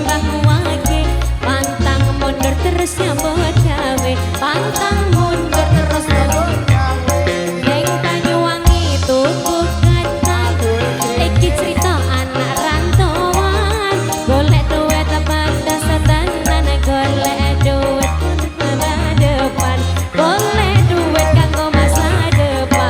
wage pantang mundur terus nyambut gawe pantang mundur terus nyambut gawe ning Banyuwangi tuku kacang iki cerita anak rantauan golek duit pada setenan golek duit masa depan golek duit kanggo masa depan.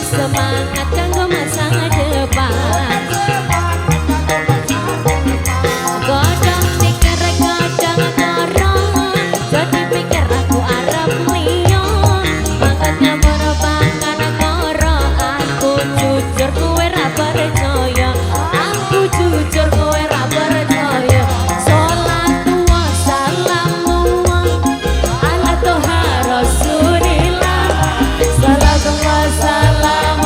Semangat kanggo masa depan godhong pikir godhong karo jadi pikir aku arep liya makanya berbangan karo aku jujur kowe ra percaya aku jujur kowe ra percaya sholatu wassalamu ala toha rasulillah salatu wassalam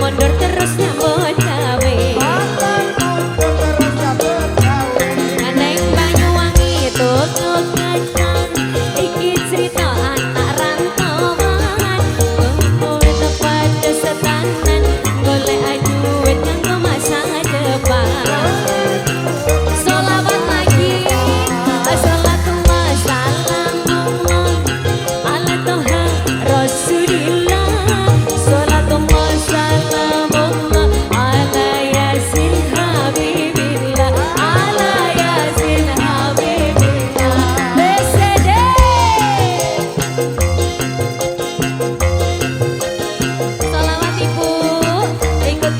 mundur terus nyambut gawe neng Banyuwangi tuku kacang iki cerita anak rantauan kowe tepat setanan golek duit kanggo masa depan sholawat lagi sholatu wassalamu ala toha rasulillah sholatu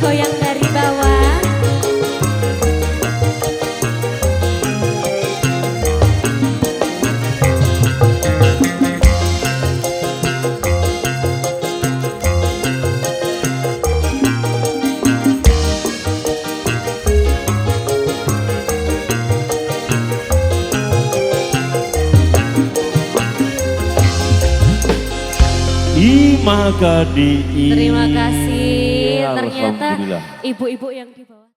goyang dari bawah. Magadi. Terima kasih. Ya, ternyata ibu-ibu yang di bawah